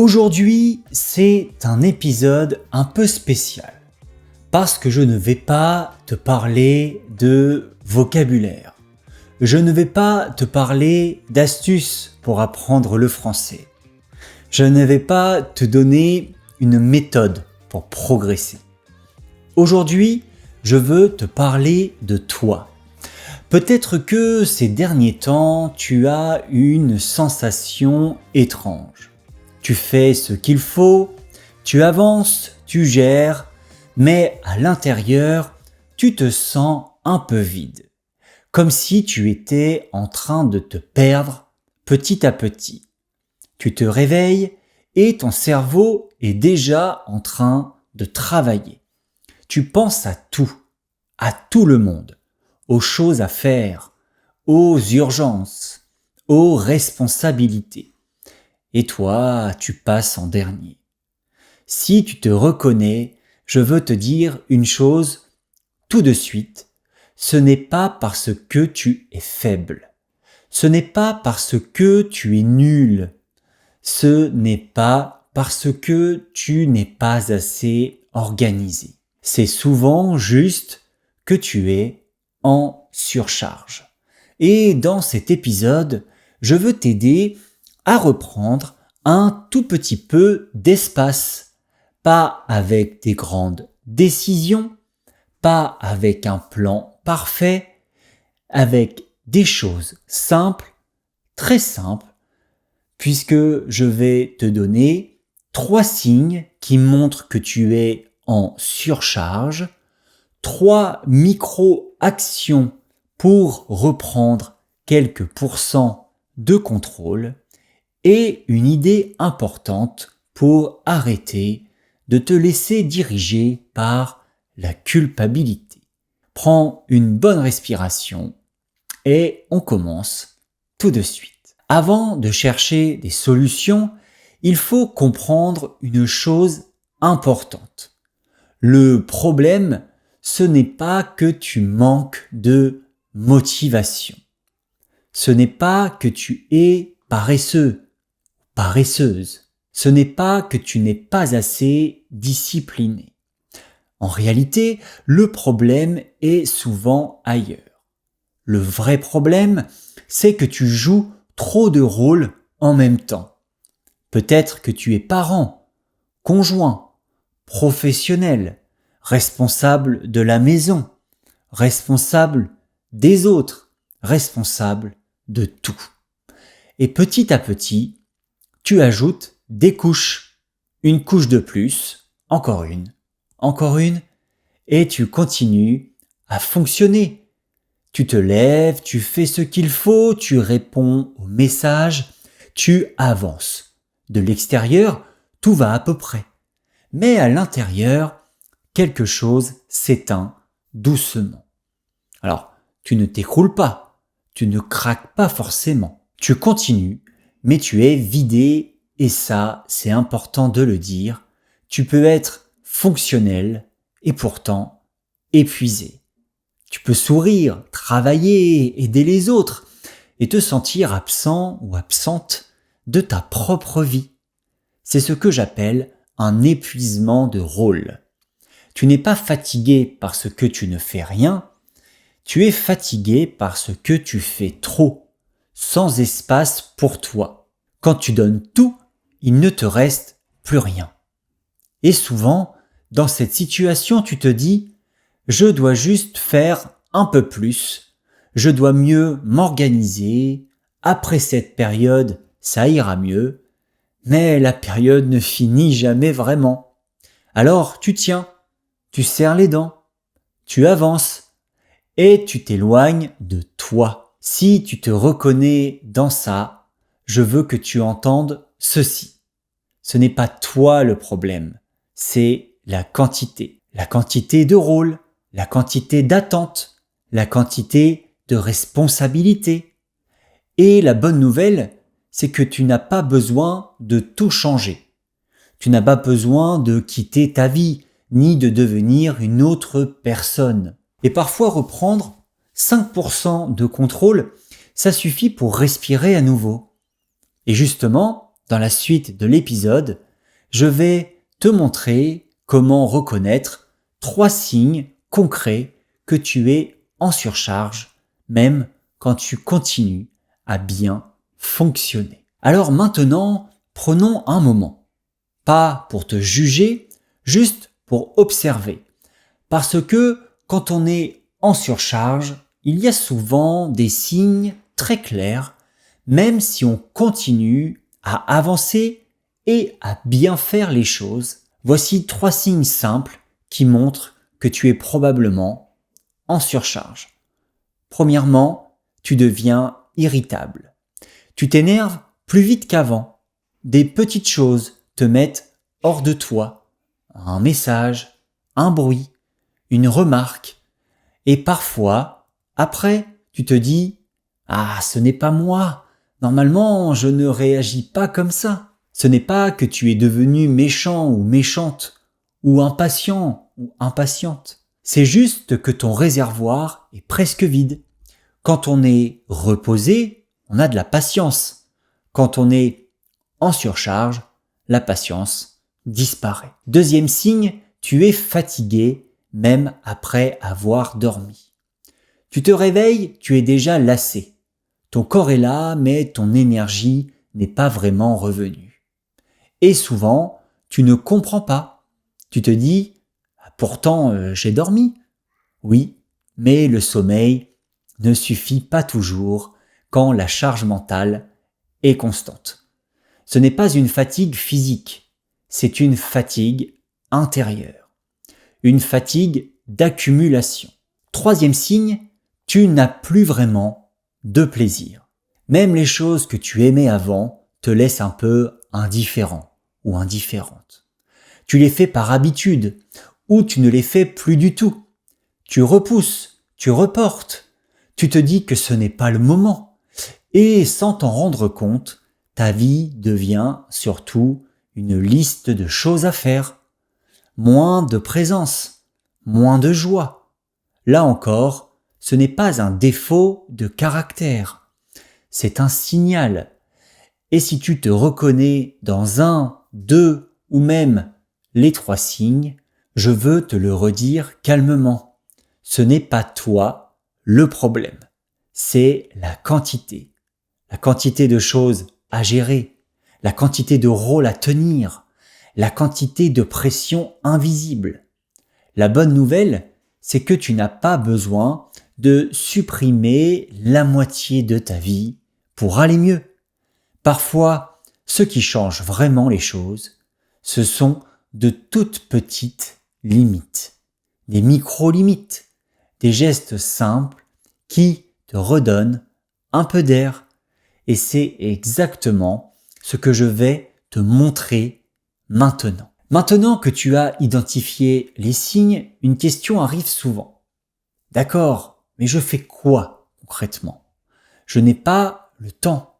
Aujourd'hui, c'est un épisode un peu spécial parce que je ne vais pas te parler de vocabulaire. Je ne vais pas te parler d'astuces pour apprendre le français. Je ne vais pas te donner une méthode pour progresser. Aujourd'hui, je veux te parler de toi. Peut-être que ces derniers temps, tu as une sensation étrange. Tu fais ce qu'il faut, tu avances, tu gères, mais à l'intérieur, tu te sens un peu vide. Comme si tu étais en train de te perdre petit à petit. Tu te réveilles et ton cerveau est déjà en train de travailler. Tu penses à tout le monde, aux choses à faire, aux urgences, aux responsabilités. Et toi, tu passes en dernier. Si tu te reconnais, je veux te dire une chose tout de suite. Ce n'est pas parce que tu es faible. Ce n'est pas parce que tu es nul. Ce n'est pas parce que tu n'es pas assez organisé. C'est souvent juste que tu es en surcharge. Et dans cet épisode, je veux t'aider à reprendre un tout petit peu d'espace. Pas avec des grandes décisions, pas avec un plan parfait, avec des choses simples, très simples, puisque je vais te donner 3 signes qui montrent que tu es en surcharge, 3 micro-actions pour reprendre quelques pourcents de contrôle et une idée importante pour arrêter de te laisser diriger par la culpabilité. Prends une bonne respiration et on commence tout de suite. Avant de chercher des solutions, il faut comprendre une chose importante. Le problème, ce n'est pas que tu manques de motivation. Ce n'est pas que tu es paresseux, paresseuse. Ce n'est pas que tu n'es pas assez discipliné. En réalité, le problème est souvent ailleurs. Le vrai problème, c'est que tu joues trop de rôles en même temps. Peut-être que tu es parent, conjoint, professionnel, responsable de la maison, responsable des autres, responsable de tout. Et petit à petit, tu ajoutes des couches. Une couche de plus, encore une, et tu continues à fonctionner. Tu te lèves, tu fais ce qu'il faut, tu réponds aux messages, tu avances. De l'extérieur, tout va à peu près. Mais à l'intérieur, quelque chose s'éteint doucement. Alors, tu ne t'écroules pas, tu ne craques pas forcément. Tu continues, mais tu es vidé, et ça, c'est important de le dire. Tu peux être fonctionnel et pourtant épuisé. Tu peux sourire, travailler, aider les autres et te sentir absent ou absente de ta propre vie. C'est ce que j'appelle un épuisement de rôle. Tu n'es pas fatigué parce que tu ne fais rien, tu es fatigué parce que tu fais trop, sans espace pour toi. Quand tu donnes tout, il ne te reste plus rien. Et souvent, dans cette situation, tu te dis « je dois juste faire un peu plus, je dois mieux m'organiser, après cette période, ça ira mieux ». Mais la période ne finit jamais vraiment. Alors tu tiens, tu serres les dents, tu avances et tu t'éloignes de toi. Si tu te reconnais dans ça, je veux que tu entendes ceci. Ce n'est pas toi le problème, c'est la quantité. La quantité de rôles, la quantité d'attentes, la quantité de responsabilités. Et la bonne nouvelle, c'est que tu n'as pas besoin de tout changer. Tu n'as pas besoin de quitter ta vie, ni de devenir une autre personne. Et parfois reprendre 5% de contrôle, ça suffit pour respirer à nouveau. Et justement, dans la suite de l'épisode, je vais te montrer comment reconnaître 3 signes concrets que tu es en surcharge, même quand tu continues à bien fonctionner. Alors maintenant, prenons un moment, pas pour te juger, juste pour observer. Parce que quand on est en surcharge, il y a souvent des signes très clairs, même si on continue à avancer et à bien faire les choses. Voici 3 signes simples qui montrent que tu es probablement en surcharge. Premièrement, tu deviens irritable. Tu t'énerves plus vite qu'avant. Des petites choses te mettent hors de toi. Un message, un bruit, une remarque. Et parfois, après, tu te dis « Ah, ce n'est pas moi. Normalement, je ne réagis pas comme ça. » Ce n'est pas que tu es devenu méchant ou méchante, ou impatient ou impatiente. C'est juste que ton réservoir est presque vide. Quand on est reposé, on a de la patience. Quand on est en surcharge, la patience disparaît. Deuxième signe, tu es fatigué même après avoir dormi. Tu te réveilles, tu es déjà lassé. Ton corps est là, mais ton énergie n'est pas vraiment revenue. Et souvent, tu ne comprends pas. Tu te dis « Pourtant, j'ai dormi ». Oui, mais le sommeil ne suffit pas toujours quand la charge mentale est constante. Ce n'est pas une fatigue physique, c'est une fatigue intérieure. Une fatigue d'accumulation. Troisième signe, tu n'as plus vraiment de plaisir. Même les choses que tu aimais avant te laissent un peu indifférent ou indifférente. Tu les fais par habitude ou tu ne les fais plus du tout. Tu repousses, tu reportes, tu te dis que ce n'est pas le moment. Et sans t'en rendre compte, ta vie devient surtout une liste de choses à faire. Moins de présence, moins de joie. Là encore, ce n'est pas un défaut de caractère, c'est un signal. Et si tu te reconnais dans un, deux ou même les 3 signes, je veux te le redire calmement. Ce n'est pas toi le problème, c'est la quantité de choses à gérer, la quantité de rôles à tenir, la quantité de pression invisible. La bonne nouvelle, c'est que tu n'as pas besoin de supprimer la moitié de ta vie pour aller mieux. Parfois, ce qui change vraiment les choses, ce sont de toutes petites limites, des micro-limites, des gestes simples qui te redonnent un peu d'air. Et c'est exactement ce que je vais te montrer maintenant. Maintenant que tu as identifié les signes, une question arrive souvent. D'accord, mais je fais quoi concrètement? Je n'ai pas le temps.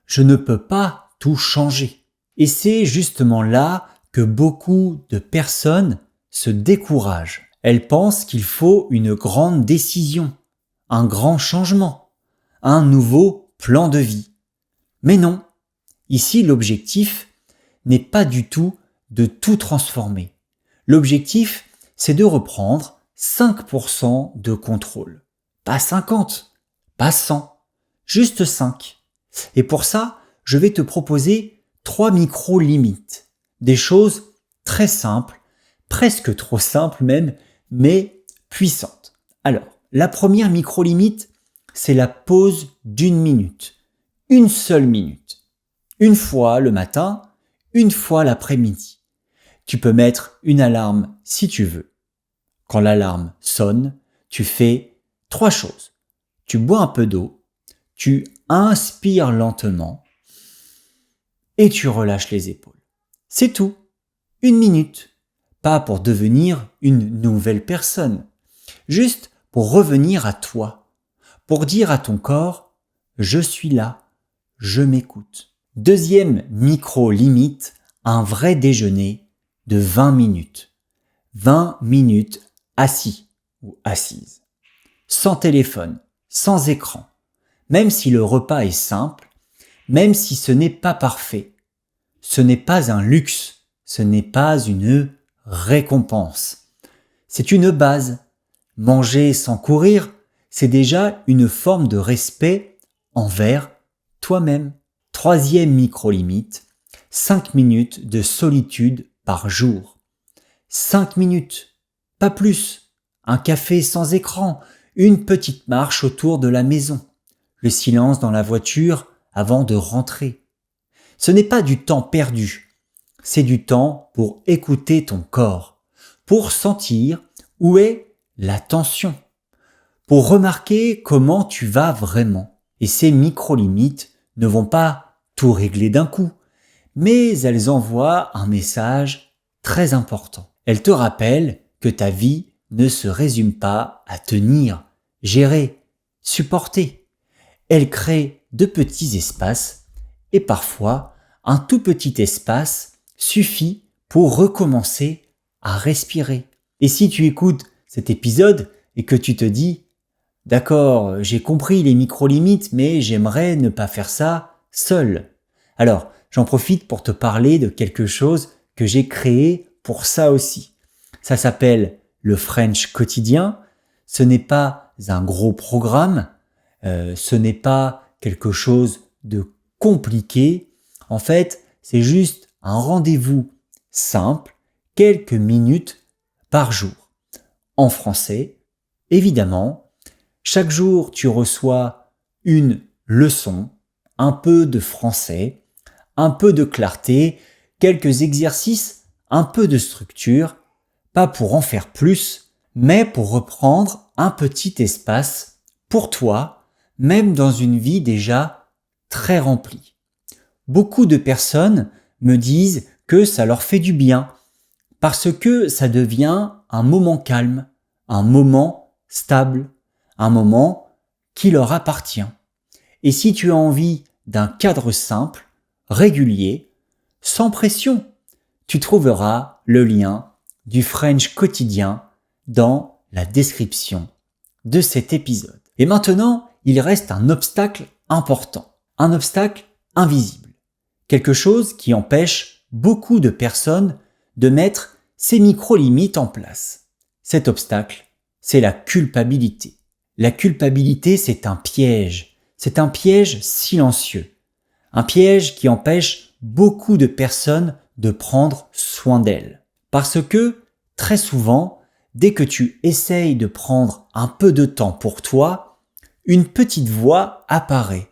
Je ne peux pas tout changer. Et c'est justement là que beaucoup de personnes se découragent. Elles pensent qu'il faut une grande décision, un grand changement, un nouveau plan de vie. Mais non, ici l'objectif n'est pas du tout de tout transformer. L'objectif, c'est de reprendre 5% de contrôle. Pas 50, pas 100, juste 5. Et pour ça, je vais te proposer 3 micro-limites. Des choses très simples, presque trop simples même, mais puissantes. Alors, la première micro-limite, c'est la pause d'1 minute. Une seule minute. Une fois le matin, une fois l'après-midi. Tu peux mettre une alarme si tu veux. Quand l'alarme sonne, tu fais 3 choses. Tu bois un peu d'eau, tu inspires lentement et tu relâches les épaules. C'est tout. 1 minute. Pas pour devenir une nouvelle personne. Juste pour revenir à toi. Pour dire à ton corps, je suis là, je m'écoute. Deuxième micro-limite, un vrai déjeuner de 20 minutes. 20 minutes assis ou assise. Sans téléphone, sans écran. Même si le repas est simple, même si ce n'est pas parfait. ce n'est pas un luxe, ce n'est pas une récompense. C'est une base. Manger sans courir, c'est déjà une forme de respect envers toi-même. Troisième micro-limite, 5 minutes de solitude par jour. 5 minutes, pas plus. Un café sans écran, une petite marche autour de la maison, le silence dans la voiture avant de rentrer. Ce n'est pas du temps perdu, c'est du temps pour écouter ton corps, pour sentir où est la tension, pour remarquer comment tu vas vraiment. Et ces micro-limites ne vont pas tout régler d'un coup, mais elles envoient un message très important. Elles te rappellent que ta vie ne se résume pas à tenir, gérer, supporter. Elles créent de petits espaces et parfois un tout petit espace suffit pour recommencer à respirer. Et si tu écoutes cet épisode et que tu te dis « D'accord, j'ai compris les micro-limites, mais j'aimerais ne pas faire ça seul. » Alors, j'en profite pour te parler de quelque chose que j'ai créé pour ça aussi. Ça s'appelle le French quotidien. Ce n'est pas un gros programme, ce n'est pas quelque chose de compliqué. En fait, c'est juste un rendez-vous simple, quelques minutes par jour. En français, évidemment, chaque jour tu reçois une leçon, un peu de français, un peu de clarté, quelques exercices, un peu de structure, pas pour en faire plus, mais pour reprendre un petit espace pour toi, même dans une vie déjà très remplie. Beaucoup de personnes me disent que ça leur fait du bien, parce que ça devient un moment calme, un moment stable, un moment qui leur appartient. Et si tu as envie d'un cadre simple, régulier, sans pression, tu trouveras le lien du French quotidien dans la description de cet épisode. Et maintenant, il reste un obstacle important, un obstacle invisible, quelque chose qui empêche beaucoup de personnes de mettre ces micro-limites en place. Cet obstacle, c'est la culpabilité. La culpabilité, c'est un piège silencieux, un piège qui empêche beaucoup de personnes de prendre soin d'elles. Parce que, très souvent, dès que tu essayes de prendre un peu de temps pour toi, une petite voix apparaît.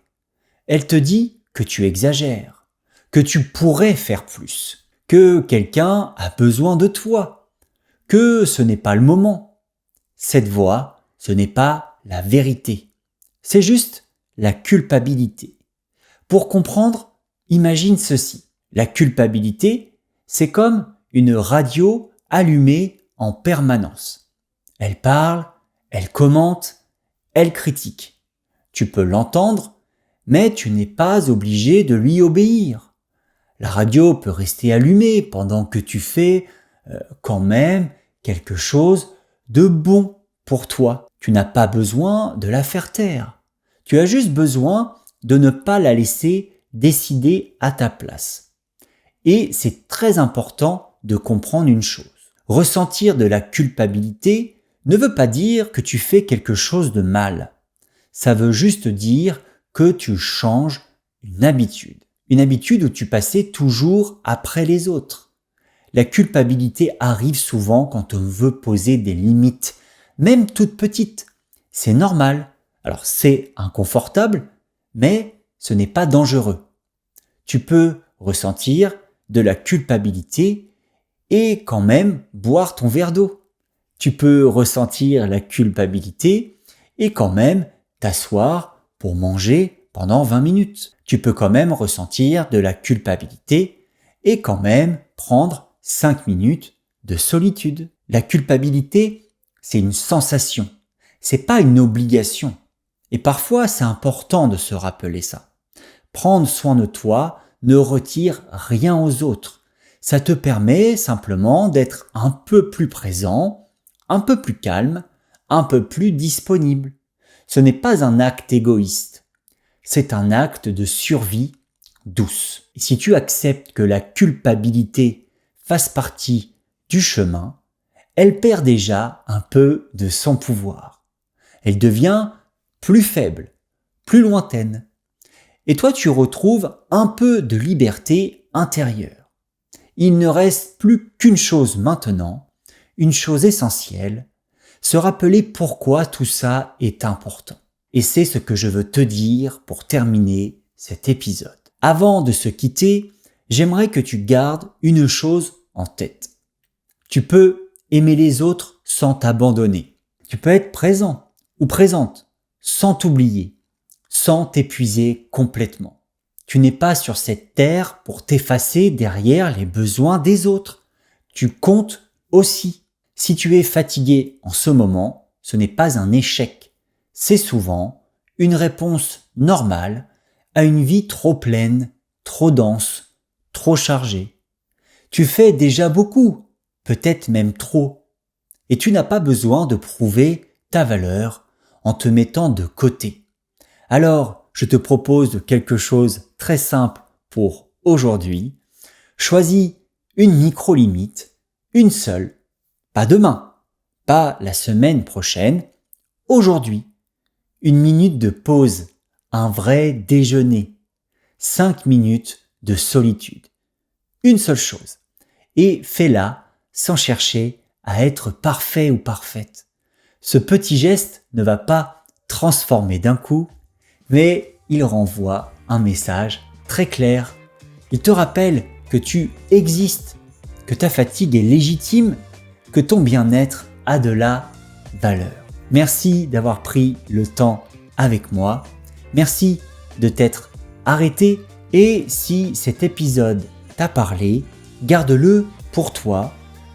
Elle te dit que tu exagères, que tu pourrais faire plus, que quelqu'un a besoin de toi, que ce n'est pas le moment. Cette voix, ce n'est pas la vérité. C'est juste la culpabilité. Pour comprendre, imagine ceci. La culpabilité, c'est comme une radio allumée en permanence. Elle parle, elle commente, elle critique. Tu peux l'entendre, mais tu n'es pas obligé de lui obéir. La radio peut rester allumée pendant que tu fais quand même quelque chose de bon pour toi. Tu n'as pas besoin de la faire taire. Tu as juste besoin de ne pas la laisser décider à ta place. Et c'est très important de comprendre une chose. Ressentir de la culpabilité ne veut pas dire que tu fais quelque chose de mal. Ça veut juste dire que tu changes une habitude. Une habitude où tu passais toujours après les autres. La culpabilité arrive souvent quand on veut poser des limites, même toutes petites. C'est normal. Alors c'est inconfortable, mais ce n'est pas dangereux. Tu peux ressentir de la culpabilité et quand même boire ton verre d'eau. Tu peux ressentir la culpabilité et quand même t'asseoir pour manger pendant 20 minutes. Tu peux quand même ressentir de la culpabilité et quand même prendre 5 minutes de solitude. La culpabilité, c'est une sensation. C'est pas une obligation. Et parfois, c'est important de se rappeler ça. Prendre soin de toi ne retire rien aux autres. Ça te permet simplement d'être un peu plus présent, un peu plus calme, un peu plus disponible. Ce n'est pas un acte égoïste. C'est un acte de survie douce. Et si tu acceptes que la culpabilité fasse partie du chemin, elle perd déjà un peu de son pouvoir. Elle devient plus faible, plus lointaine. Et toi, tu retrouves un peu de liberté intérieure. Il ne reste plus qu'une chose maintenant, une chose essentielle, se rappeler pourquoi tout ça est important. Et c'est ce que je veux te dire pour terminer cet épisode. Avant de se quitter, j'aimerais que tu gardes une chose en tête. Tu peux aimer les autres sans t'abandonner. Tu peux être présent ou présente sans t'oublier, sans t'épuiser complètement. Tu n'es pas sur cette terre pour t'effacer derrière les besoins des autres. Tu comptes aussi. Si tu es fatigué en ce moment, ce n'est pas un échec. C'est souvent une réponse normale à une vie trop pleine, trop dense, trop chargée. Tu fais déjà beaucoup, peut-être même trop, et tu n'as pas besoin de prouver ta valeur en te mettant de côté. Alors, je te propose quelque chose très simple pour aujourd'hui. Choisis une micro-limite, une seule, pas demain, pas la semaine prochaine, aujourd'hui. Une minute de pause, un vrai déjeuner, 5 minutes de solitude. Une seule chose. Et fais-la sans chercher à être parfait ou parfaite. Ce petit geste ne va pas transformer d'un coup, mais il renvoie un message très clair. Il te rappelle que tu existes, que ta fatigue est légitime, que ton bien-être a de la valeur. Merci d'avoir pris le temps avec moi. Merci de t'être arrêté. Et si cet épisode t'a parlé, garde-le pour toi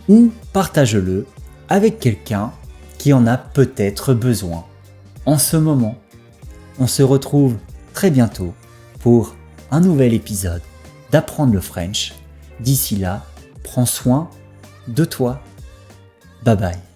ou partage-le avec quelqu'un qui en a peut-être besoin en ce moment. On se retrouve très bientôt pour un nouvel épisode d'Apprendre le French. D'ici là, prends soin de toi. Bye bye.